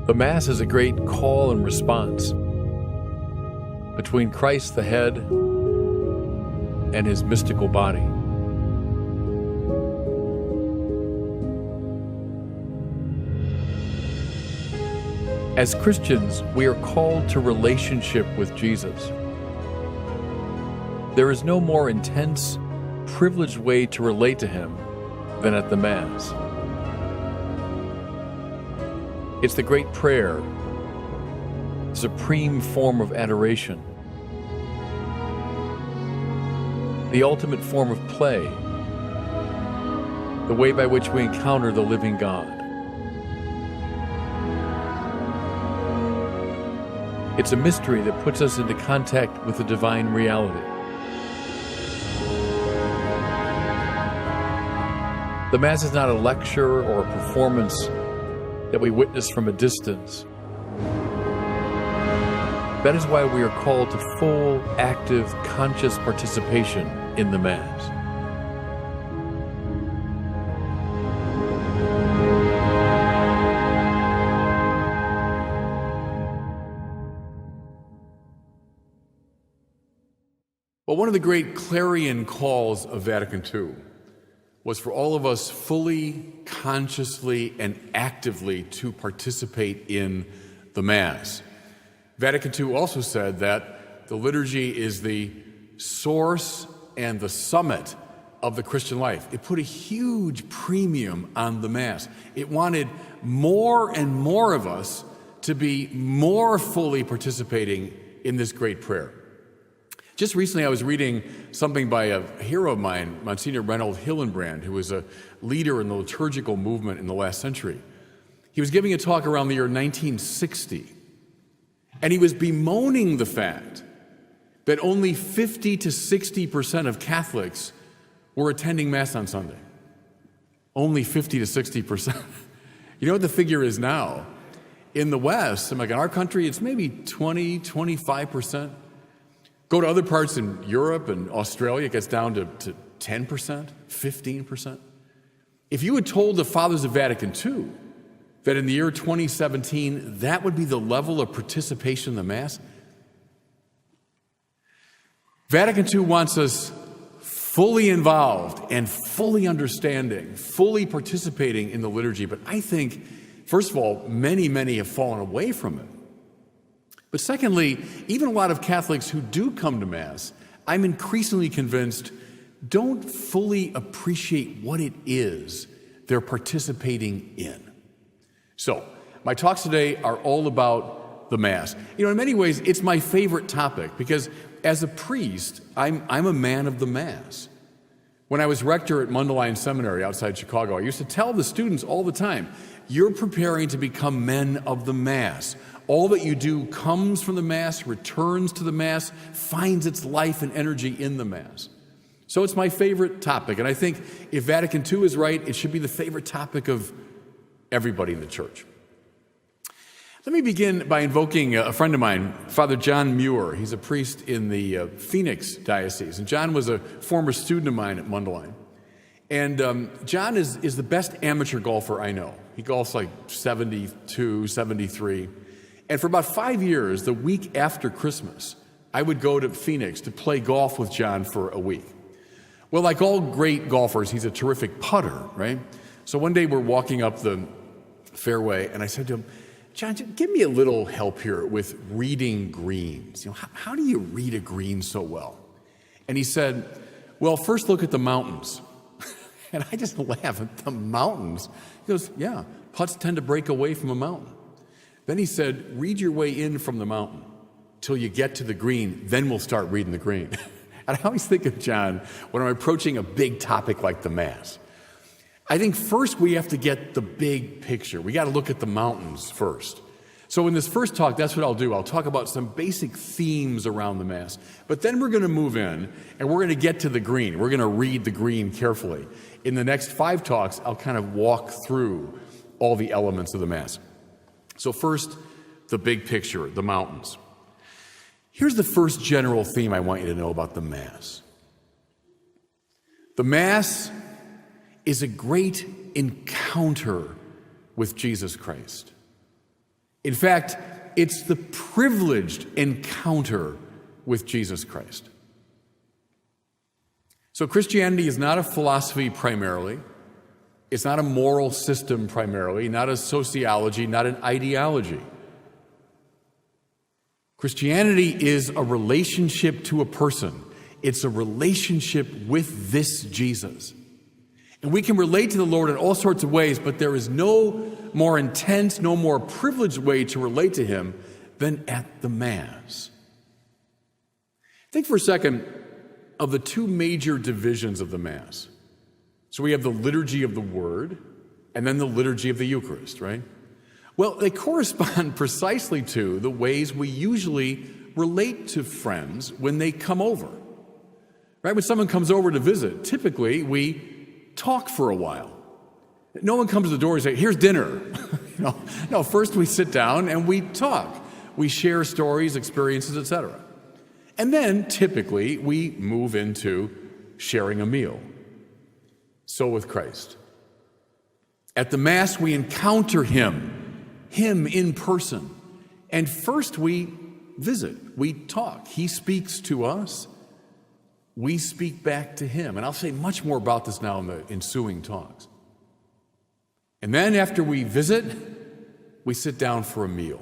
The Mass is a great call and response between Christ the head and his mystical body. As Christians, we are called to relationship with Jesus. There is no more intense, privileged way to relate to him than at the Mass. It's the great prayer, the supreme form of adoration, the ultimate form of play, the way by which we encounter the living God. It's a mystery that puts us into contact with the divine reality. The Mass is not a lecture or a performance that we witness from a distance. That is why we are called to full, active, conscious participation in the Mass. Well, one of the great clarion calls of Vatican II was for all of us fully, consciously, and actively to participate in the Mass. Vatican II also said that the liturgy is the source and the summit of the Christian life. It put a huge premium on the Mass. It wanted more and more of us to be more fully participating in this great prayer. Just recently, I was reading something by a hero of mine, Monsignor Reinhold Hillenbrand, who was a leader in the liturgical movement in the last century. He was giving a talk around the year 1960, and he was bemoaning the fact that only 50 to 60% of Catholics were attending Mass on Sunday. Only 50 to 60%. You know what the figure is now? In the West, like in our country, it's maybe 20, 25%. Go to other parts in Europe and Australia, it gets down to 10%, 15%. If you had told the Fathers of Vatican II that in the year 2017, that would be the level of participation in the Mass, Vatican II wants us fully involved and fully understanding, fully participating in the liturgy. But I think, first of all, many have fallen away from it. But secondly, even a lot of Catholics who do come to Mass, I'm increasingly convinced, don't fully appreciate what it is they're participating in. So, my talks today are all about the Mass. You know, in many ways, it's my favorite topic because as a priest, I'm a man of the Mass. When I was rector at Mundelein Seminary outside Chicago, I used to tell the students all the time, you're preparing to become men of the Mass. All that you do comes from the Mass, returns to the Mass, finds its life and energy in the Mass. So it's my favorite topic, and I think if Vatican II is right, it should be the favorite topic of everybody in the Church. Let me begin by invoking a friend of mine, Father John Muir. He's a priest in the Phoenix Diocese, and John was a former student of mine at Mundelein. And John is the best amateur golfer I know. He golfs like 72, 73. And for about 5 years, the week after Christmas, I would go to Phoenix to play golf with John for a week. Well, like all great golfers, he's a terrific putter, right? So one day we're walking up the fairway, and I said to him, John, give me a little help here with reading greens. You know, how do you read a green so well? And he said, well, first look at the mountains. And I just laugh at the mountains. He goes, yeah, putts tend to break away from a mountain. Then he said, read your way in from the mountain till you get to the green, then we'll start reading the green. And I always think of John when I'm approaching a big topic like the Mass. I think first we have to get the big picture. We got to look at the mountains first. So in this first talk, that's what I'll do. I'll talk about some basic themes around the Mass. But then we're going to move in, and we're going to get to the green. We're going to read the green carefully. In the next 5 talks, I'll kind of walk through all the elements of the Mass. So first, the big picture, the mountains. Here's the first general theme I want you to know about the Mass. The Mass is a great encounter with Jesus Christ. In fact, it's the privileged encounter with Jesus Christ. So Christianity is not a philosophy primarily. It's not a moral system primarily, not a sociology, not an ideology. Christianity is a relationship to a person. It's a relationship with this Jesus. And we can relate to the Lord in all sorts of ways, but there is no more intense, no more privileged way to relate to him than at the Mass. Think for a second of the two major divisions of the Mass. So we have the liturgy of the Word and then the liturgy of the Eucharist, right? Well, they correspond precisely to the ways we usually relate to friends when they come over. Right? When someone comes over to visit, typically we talk for a while. No one comes to the door and says, here's dinner. No, first we sit down and we talk. We share stories, experiences, etc. And then typically we move into sharing a meal. So with Christ. At the Mass, we encounter him in person. And first we visit, we talk. He speaks to us. We speak back to him. And I'll say much more about this now in the ensuing talks. And then after we visit, we sit down for a meal.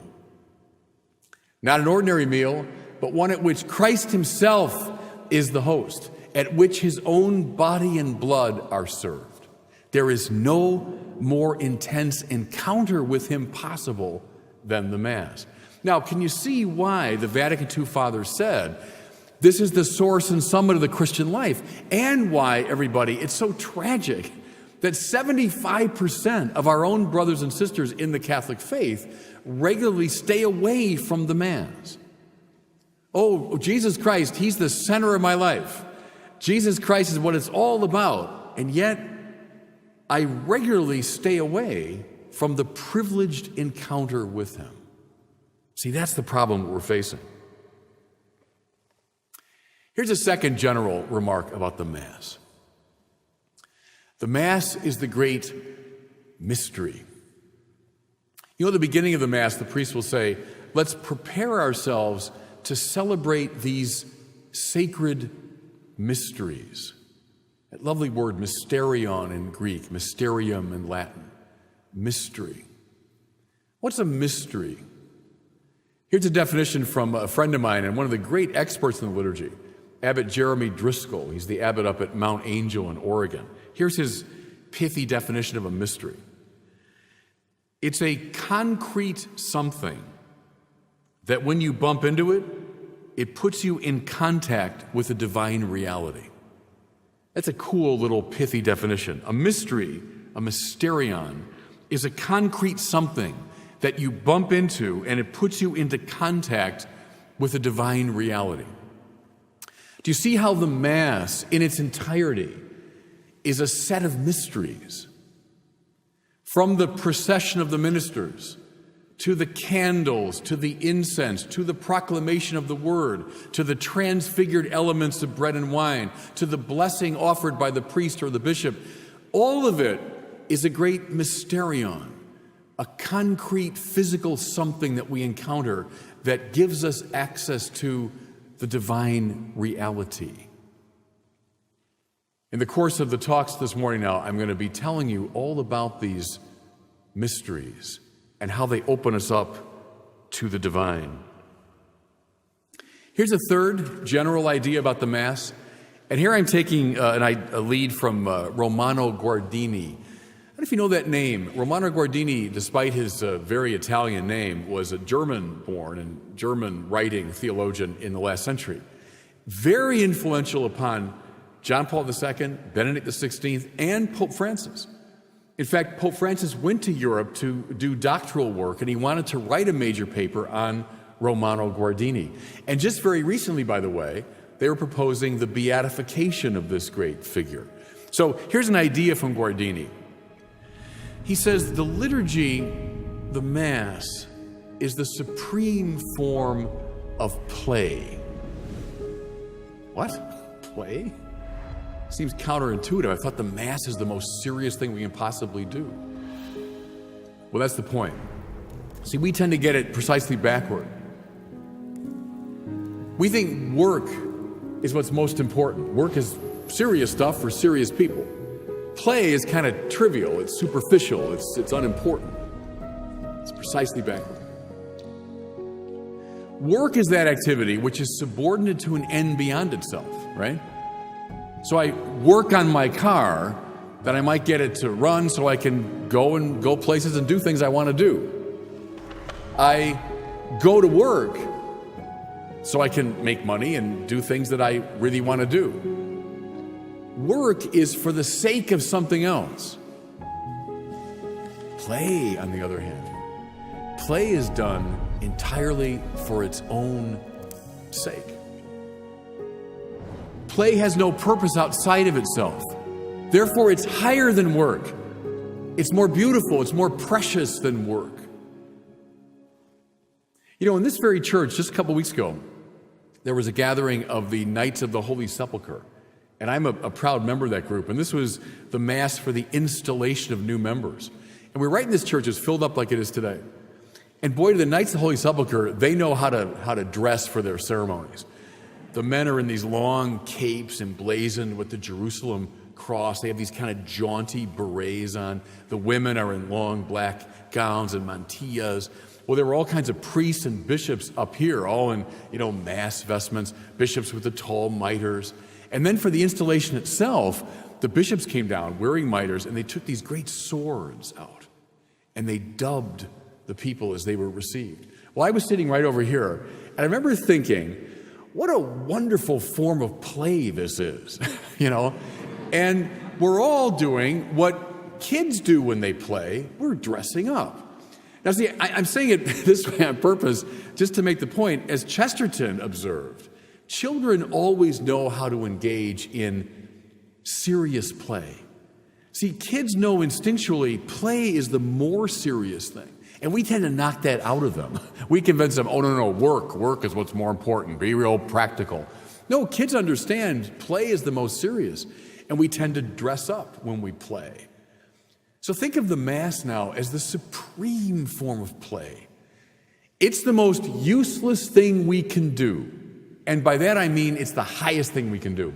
Not an ordinary meal, but one at which Christ himself is the host, at which his own body and blood are served. There is no more intense encounter with him possible than the Mass. Now, can you see why the Vatican II Fathers said this is the source and summit of the Christian life, and why, everybody, it's so tragic that 75% of our own brothers and sisters in the Catholic faith regularly stay away from the Mass. Oh, Jesus Christ, he's the center of my life. Jesus Christ is what it's all about. And yet, I regularly stay away from the privileged encounter with him. See, that's the problem we're facing. Here's a second general remark about the Mass. The Mass is the great mystery. You know, at the beginning of the Mass, the priest will say, let's prepare ourselves to celebrate these sacred mysteries. That lovely word, mysterion in Greek, mysterium in Latin. Mystery. What's a mystery? Here's a definition from a friend of mine and one of the great experts in the liturgy, Abbot Jeremy Driscoll. He's the abbot up at Mount Angel in Oregon. Here's his pithy definition of a mystery. It's a concrete something that when you bump into it, it puts you in contact with a divine reality. That's a cool little pithy definition. A mystery, a mysterion, is a concrete something that you bump into and it puts you into contact with a divine reality. Do you see how the Mass in its entirety is a set of mysteries? From the procession of the ministers, to the candles, to the incense, to the proclamation of the word, to the transfigured elements of bread and wine, to the blessing offered by the priest or the bishop, all of it is a great mysterion, a concrete physical something that we encounter that gives us access to the divine reality. In the course of the talks this morning now, I'm going to be telling you all about these mysteries and how they open us up to the divine. Here's a third general idea about the Mass. And here I'm taking a lead from Romano Guardini. I don't know if you know that name. Romano Guardini, despite his very Italian name, was a German-born and German-writing theologian in the last century. Very influential upon John Paul II, Benedict XVI, and Pope Francis. In fact, Pope Francis went to Europe to do doctoral work, and he wanted to write a major paper on Romano Guardini. And just very recently, by the way, they were proposing the beatification of this great figure. So here's an idea from Guardini. He says, the liturgy, the Mass, is the supreme form of play. What? Play? Seems counterintuitive. I thought the Mass is the most serious thing we can possibly do. Well, that's the point. See, we tend to get it precisely backward. We think work is what's most important. Work is serious stuff for serious people. Play is kind of trivial, it's superficial, it's unimportant. It's precisely backward. Work is that activity which is subordinate to an end beyond itself, right? So I work on my car that I might get it to run so I can go places and do things I want to do. I go to work so I can make money and do things that I really want to do. Work is for the sake of something else. Play, on the other hand, play is done entirely for its own sake. Play has no purpose outside of itself. Therefore, it's higher than work. It's more beautiful, it's more precious than work. You know, in this very church, just a couple weeks ago, there was a gathering of the Knights of the Holy Sepulchre. And I'm a proud member of that group. And this was the Mass for the installation of new members. And we're right in this church. It's filled up like it is today. And boy, the Knights of the Holy Sepulchre, they know how to dress for their ceremonies. The men are in these long capes emblazoned with the Jerusalem cross. They have these kind of jaunty berets on. The women are in long black gowns and mantillas. Well, there were all kinds of priests and bishops up here, all in, mass vestments, bishops with the tall mitres. And then for the installation itself, the bishops came down wearing mitres, and they took these great swords out, and they dubbed the people as they were received. Well, I was sitting right over here, and I remember thinking, what a wonderful form of play this is, And we're all doing what kids do when they play. We're dressing up. Now, see, I'm saying it this way on purpose, just to make the point, as Chesterton observed, children always know how to engage in serious play. See, kids know instinctually play is the more serious thing. And we tend to knock that out of them. We convince them, oh, no, work is what's more important. Be real practical. No, kids understand play is the most serious. And we tend to dress up when we play. So think of the Mass now as the supreme form of play. It's the most useless thing we can do. And by that I mean it's the highest thing we can do.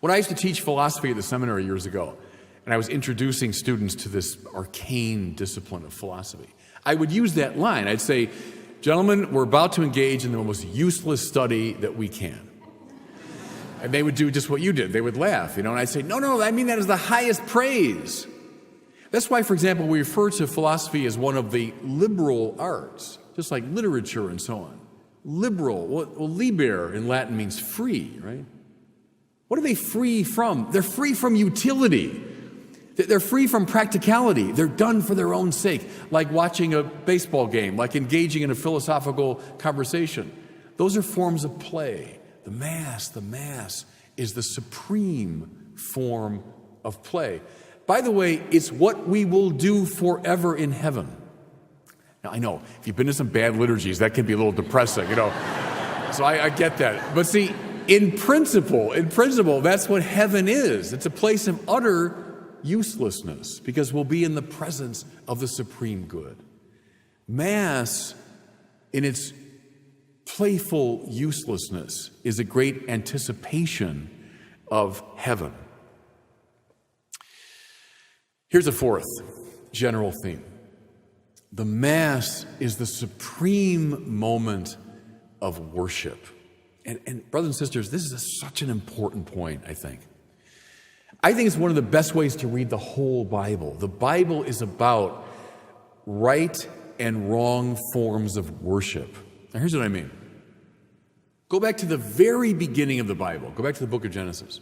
When I used to teach philosophy at the seminary years ago, and I was introducing students to this arcane discipline of philosophy, I would use that line. I'd say, gentlemen, we're about to engage in the most useless study that we can. And they would do just what you did. They would laugh, and I'd say, no, I mean that is the highest praise. That's why, for example, we refer to philosophy as one of the liberal arts, just like literature and so on. Liberal, well, liber in Latin means free, right? What are they free from? They're free from utility. They're free from practicality. They're done for their own sake, like watching a baseball game, like engaging in a philosophical conversation. Those are forms of play. The Mass is the supreme form of play. By the way, it's what we will do forever in heaven. Now, I know, if you've been to some bad liturgies, that can be a little depressing, So I get that. But see, in principle, that's what heaven is. It's a place of utter uselessness because we'll be in the presence of the supreme good. Mass, in its playful uselessness, is a great anticipation of heaven. Here's a fourth general theme. The Mass is the supreme moment of worship. And brothers and sisters, this is such an important point, I think. I think it's one of the best ways to read the whole Bible. The Bible is about right and wrong forms of worship. Now, here's what I mean. Go back to the very beginning of the Bible. Go back to the book of Genesis.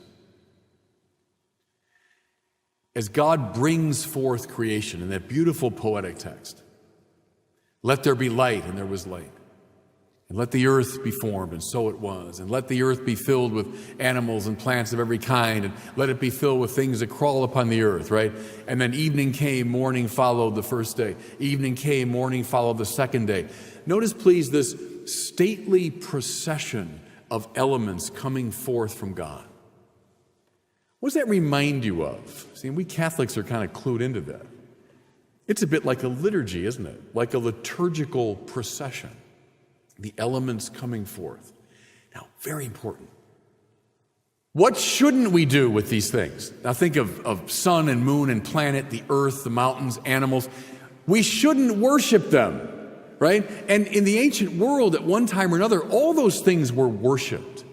As God brings forth creation in that beautiful poetic text, let there be light, and there was light. And let the earth be formed, and so it was. And let the earth be filled with animals and plants of every kind, and let it be filled with things that crawl upon the earth, right? And then evening came, morning followed the first day. Evening came, morning followed the second day. Notice, please, this stately procession of elements coming forth from God. What does that remind you of? See, we Catholics are kind of clued into that. It's a bit like a liturgy, isn't it? Like a liturgical procession. The elements coming forth. Now, very important. What shouldn't we do with these things? Now think of sun and moon and planet, the earth, the mountains, animals. We shouldn't worship them, right? And in the ancient world, at one time or another, all those things were worshiped.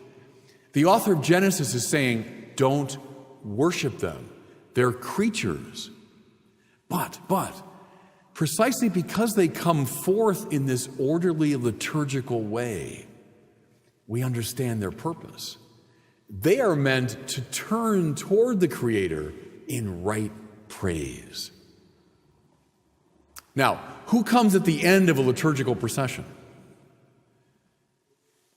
The author of Genesis is saying, don't worship them. They're creatures. But, precisely because they come forth in this orderly liturgical way, we understand their purpose. They are meant to turn toward the Creator in right praise. Now, who comes at the end of a liturgical procession?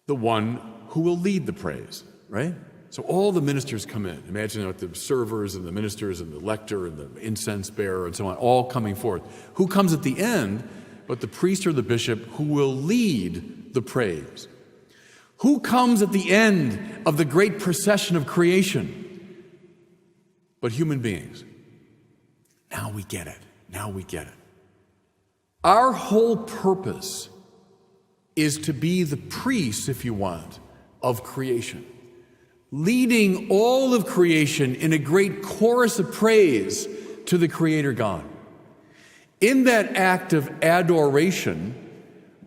The one who will lead the praise, right? So all the ministers come in. Imagine like the servers and the ministers and the lector and the incense bearer and so on, all coming forth. Who comes at the end but the priest or the bishop who will lead the praise? Who comes at the end of the great procession of creation but human beings? Now we get it. Now we get it. Our whole purpose is to be the priest, if you want, of creation, leading all of creation in a great chorus of praise to the Creator God. In that act of adoration,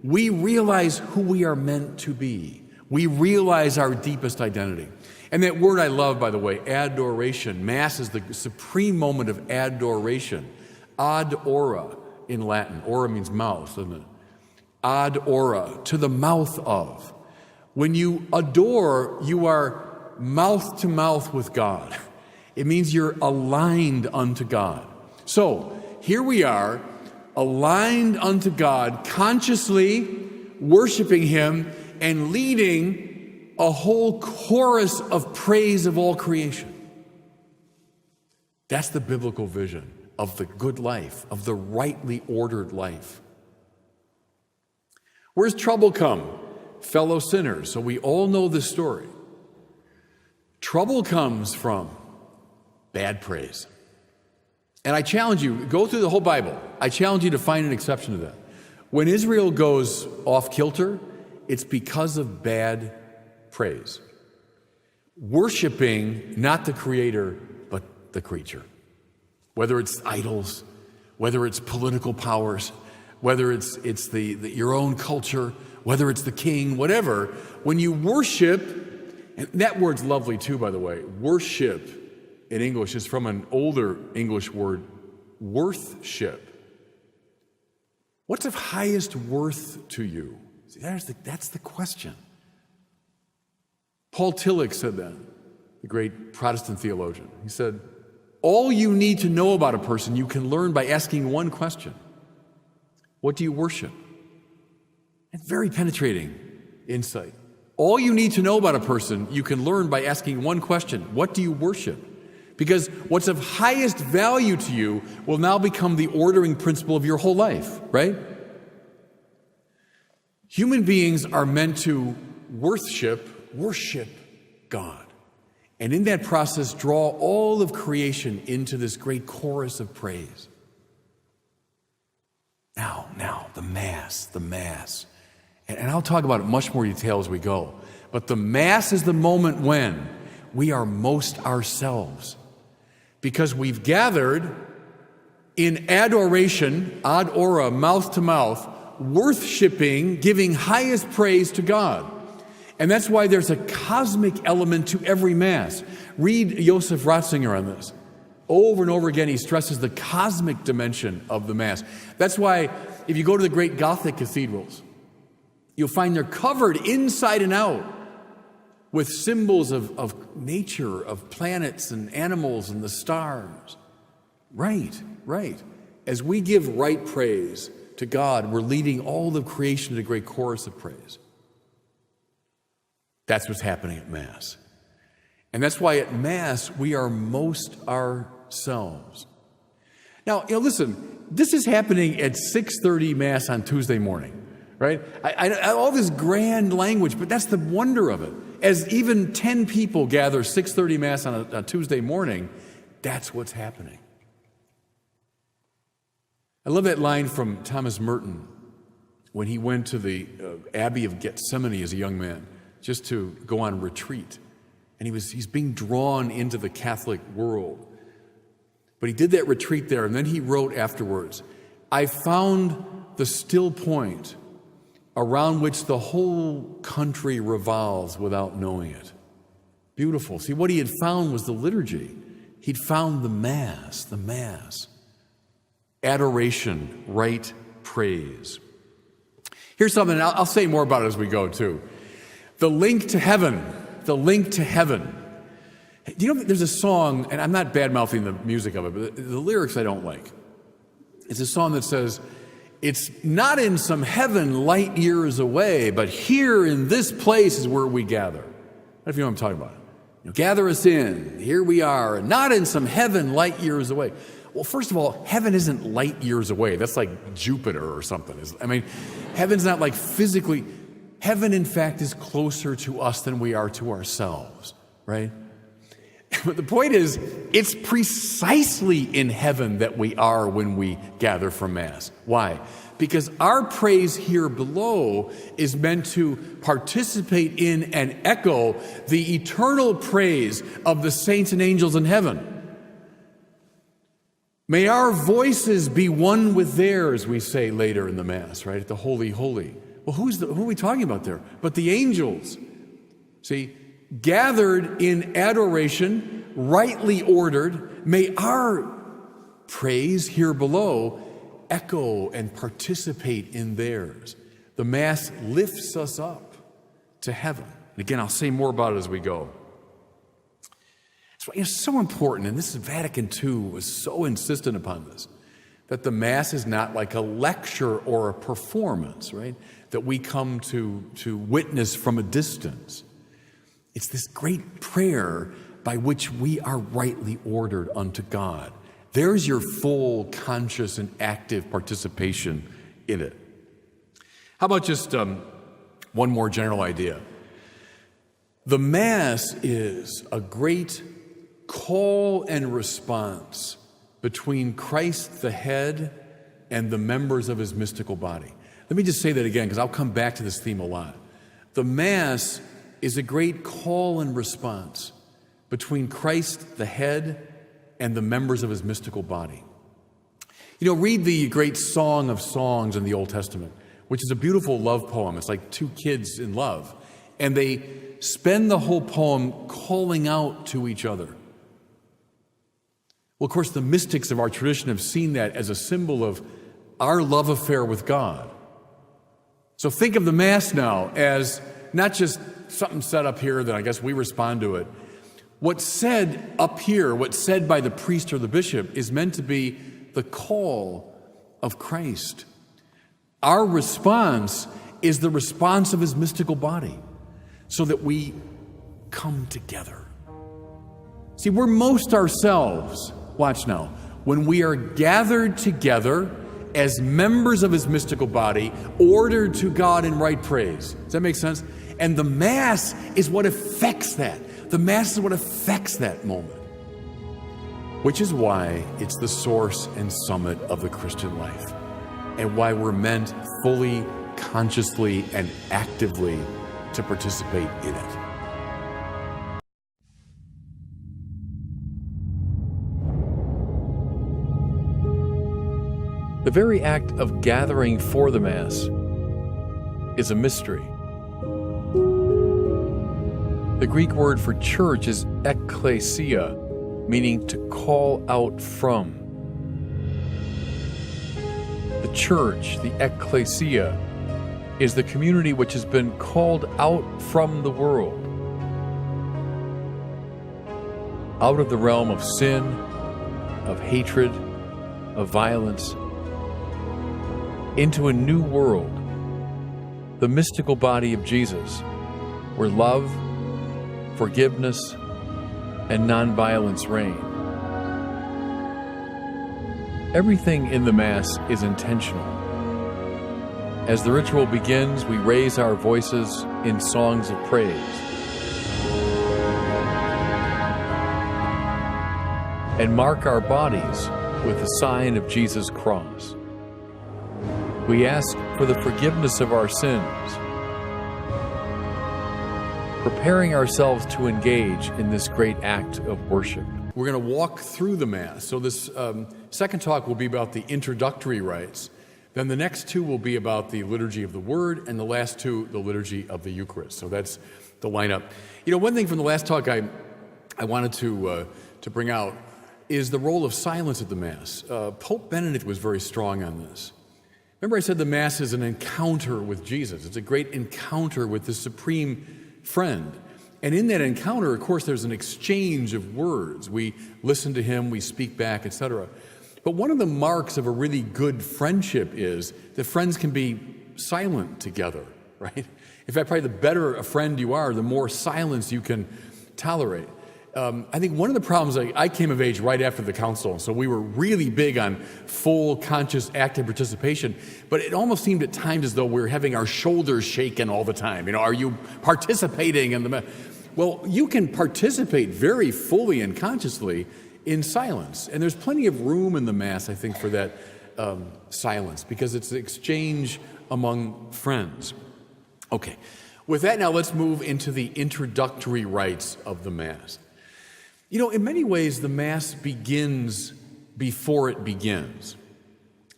we realize who we are meant to be. We realize our deepest identity. And that word I love, by the way, adoration. Mass is the supreme moment of adoration. Ad ora in Latin. Ora means mouth, doesn't it? Ad ora, to the mouth of. When you adore, you are mouth to mouth with God. It means you're aligned unto God. So, here we are, aligned unto God, consciously worshiping Him and leading a whole chorus of praise of all creation. That's the biblical vision of the good life, of the rightly ordered life. Where's trouble come? Fellow sinners. So we all know this story. Trouble comes from bad praise. And I challenge you, go through the whole Bible. I challenge you to find an exception to that. When Israel goes off kilter, it's because of bad praise. Worshiping not the Creator, but the creature. Whether it's idols, whether it's political powers, whether it's your own culture, whether it's the king, whatever, when you worship, and that word's lovely too, by the way. Worship in English is from an older English word, worthship. What's of highest worth to you? See, that's the question. Paul Tillich said that, the great Protestant theologian. He said, all you need to know about a person you can learn by asking one question. What do you worship? It's very penetrating insight. All you need to know about a person you can learn by asking one question. What do you worship? Because what's of highest value to you will now become the ordering principle of your whole life, right? Human beings are meant to worship God. And in that process, draw all of creation into this great chorus of praise. Now, the Mass. And I'll talk about it much more detail as we go. But the Mass is the moment when we are most ourselves. Because we've gathered in adoration, ad ora, mouth to mouth, worshiping, giving highest praise to God. And that's why there's a cosmic element to every Mass. Read Joseph Ratzinger on this. Over and over again, he stresses the cosmic dimension of the Mass. That's why if you go to the great Gothic cathedrals, you'll find they're covered inside and out with symbols of nature, of planets and animals and the stars. Right. As we give right praise to God, we're leading all of creation to a great chorus of praise. That's what's happening at Mass. And that's why at Mass, we are most ourselves. Now, listen, this is happening at 6:30 Mass on Tuesday morning, right? All this grand language, but that's the wonder of it. As even 10 people gather 6:30 Mass on a Tuesday morning, that's what's happening. I love that line from Thomas Merton when he went to the Abbey of Gethsemane as a young man, just to go on retreat. And he's being drawn into the Catholic world. But he did that retreat there, and then he wrote afterwards, I found the still point around which the whole country revolves without knowing it. Beautiful. See, what he had found was the liturgy. He'd found the Mass. Adoration, right praise. Here's something, I'll say more about it as we go, too. The link to heaven. The link to heaven. Do you know, there's a song, and I'm not bad-mouthing the music of it, but the lyrics I don't like. It's a song that says, it's not in some heaven light years away, but here in this place is where we gather. I don't know if you know what I'm talking about. Gather us in, here we are, and not in some heaven light years away. Well, first of all, heaven isn't light years away. That's like Jupiter or something. I mean, heaven's not like physically. Heaven, in fact, is closer to us than we are to ourselves, right? But the point is, it's precisely in heaven that we are when we gather for Mass. Why? Because our praise here below is meant to participate in and echo the eternal praise of the saints and angels in heaven. May our voices be one with theirs, we say later in the Mass, right? At the Holy, Holy. Well, who are we talking about there? But the angels. See, gathered in adoration, rightly ordered, may our praise here below echo and participate in theirs. The Mass lifts us up to heaven. And again, I'll say more about it as we go. It's so important, and this is Vatican II was so insistent upon this, that the Mass is not like a lecture or a performance, right? That we come to witness from a distance. It's this great prayer by which we are rightly ordered unto God. There's your full, conscious, and active participation in it. How about just one more general idea? The Mass is a great call and response between Christ the head and the members of his mystical body. Let me just say that again, because I'll come back to this theme a lot. The Mass is a great call and response between Christ the head and the members of his mystical body. You know, read the great Song of Songs in the Old Testament, which is a beautiful love poem. It's like two kids in love. And they spend the whole poem calling out to each other. Well, of course, the mystics of our tradition have seen that as a symbol of our love affair with God. So think of the Mass now as not just something said up here that I guess we respond to it. What's said up here, what's said by the priest or the bishop, is meant to be the call of Christ. Our response is the response of his mystical body, so that we come together. See, we're most ourselves, watch now, when we are gathered together as members of his mystical body, ordered to God in right praise. Does that make sense? And the Mass is what affects that. The Mass is what affects that moment. Which is why it's the source and summit of the Christian life, and why we're meant fully, consciously, and actively to participate in it. The very act of gathering for the Mass is a mystery. The Greek word for church is ekklesia, meaning to call out from. The church, the ekklesia, is the community which has been called out from the world, out of the realm of sin, of hatred, of violence, into a new world, the mystical body of Jesus, where love, forgiveness, and nonviolence reign. Everything in the Mass is intentional. As the ritual begins, we raise our voices in songs of praise. And mark our bodies with the sign of Jesus' cross. We ask for the forgiveness of our sins, preparing ourselves to engage in this great act of worship. We're going to walk through the Mass. So this second talk will be about the introductory rites. Then the next two will be about the liturgy of the Word, and the last two, the liturgy of the Eucharist. So that's the lineup. You know, one thing from the last talk I wanted to bring out is the role of silence at the Mass. Pope Benedict was very strong on this. Remember I said the Mass is an encounter with Jesus. It's a great encounter with the supreme friend. And in that encounter, of course, there's an exchange of words. We listen to him, we speak back, etc. But one of the marks of a really good friendship is that friends can be silent together, right? In fact, probably the better a friend you are, the more silence you can tolerate. I think one of the problems, I came of age right after the council, so we were really big on full, conscious, active participation, but it almost seemed at times as though we were having our shoulders shaken all the time. You know, are you participating in the... Well, you can participate very fully and consciously in silence, and there's plenty of room in the Mass, I think, for that silence, because it's an exchange among friends. Okay, with that now, let's move into the introductory rites of the Mass. You know, in many ways, the Mass begins before it begins.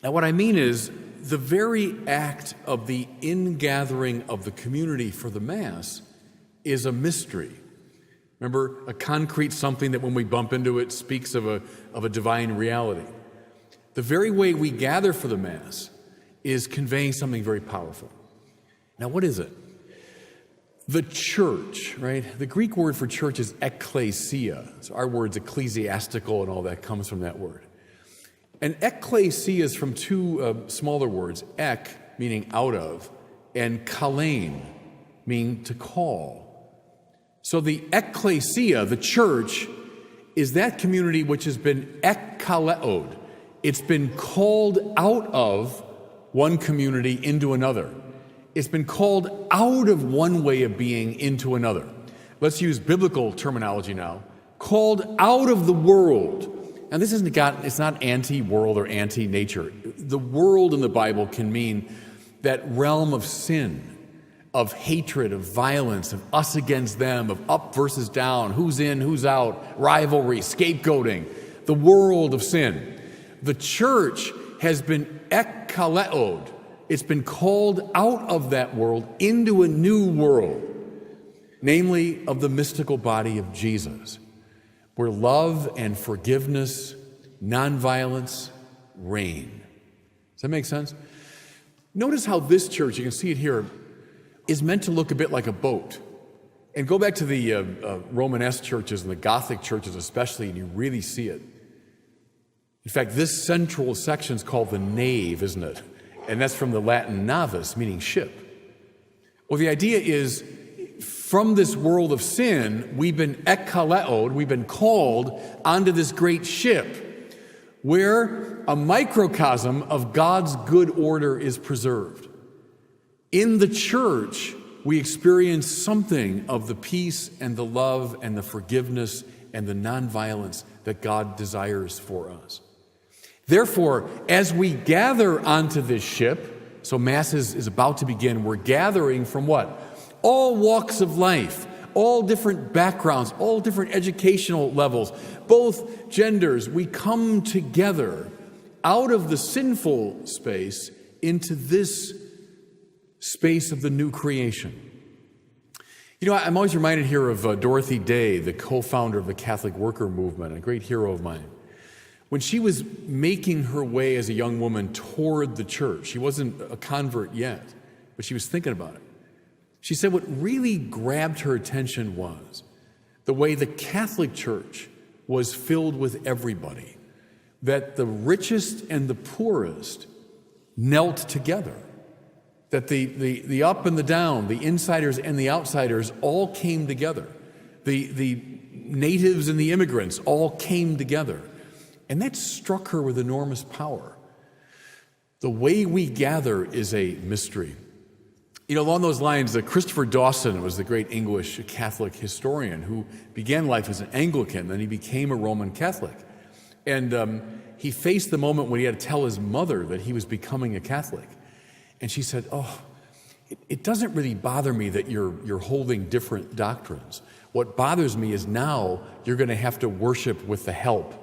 Now, what I mean is, the very act of the ingathering of the community for the Mass is a mystery. Remember, a concrete something that when we bump into it speaks of a divine reality. The very way we gather for the Mass is conveying something very powerful. Now, what is it? The church, right? The Greek word for church is ekklesia. So our word's ecclesiastical and all that comes from that word. And ekklesia is from two smaller words, ek, meaning out of, and kalein, meaning to call. So the ekklesia, the church, is that community which has been ekkaleod. It's been called out of one community into another. It's been called out of one way of being into another. Let's use biblical terminology now. Called out of the world. And this it's not anti-world or anti-nature. The world in the Bible can mean that realm of sin, of hatred, of violence, of us against them, of up versus down, who's in, who's out, rivalry, scapegoating, the world of sin. The church has been ekkaleod. It's been called out of that world into a new world, namely of the mystical body of Jesus, where love and forgiveness, nonviolence reign. Does that make sense? Notice how this church, you can see it here, is meant to look a bit like a boat. And go back to the Romanesque churches and the Gothic churches especially, and you really see it. In fact, this central section is called the nave, isn't it? And that's from the Latin navis, meaning ship. Well, the idea is, from this world of sin, we've been ekkaleod, we've been called onto this great ship, where a microcosm of God's good order is preserved. In the church, we experience something of the peace and the love and the forgiveness and the nonviolence that God desires for us. Therefore, as we gather onto this ship, so Mass is about to begin, we're gathering from what? All walks of life, all different backgrounds, all different educational levels, both genders. We come together out of the sinful space into this space of the new creation. You know, I'm always reminded here of Dorothy Day, the co-founder of the Catholic Worker Movement, a great hero of mine. When she was making her way as a young woman toward the church, she wasn't a convert yet, but she was thinking about it. She said what really grabbed her attention was the way the Catholic Church was filled with everybody, that the richest and the poorest knelt together, that the up and the down, the insiders and the outsiders all came together. The natives and the immigrants all came together. And that struck her with enormous power. The way we gather is a mystery. You know, along those lines, Christopher Dawson was the great English Catholic historian who began life as an Anglican, then he became a Roman Catholic. And he faced the moment when he had to tell his mother that he was becoming a Catholic. And she said, oh, it doesn't really bother me that you're holding different doctrines. What bothers me is now you're going to have to worship with the help.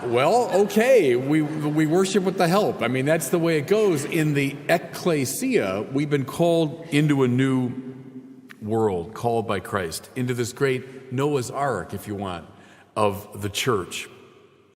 Well, okay, we worship with the help. I mean, that's the way it goes. In the ecclesia, we've been called into a new world, called by Christ, into this great Noah's Ark, if you want, of the church.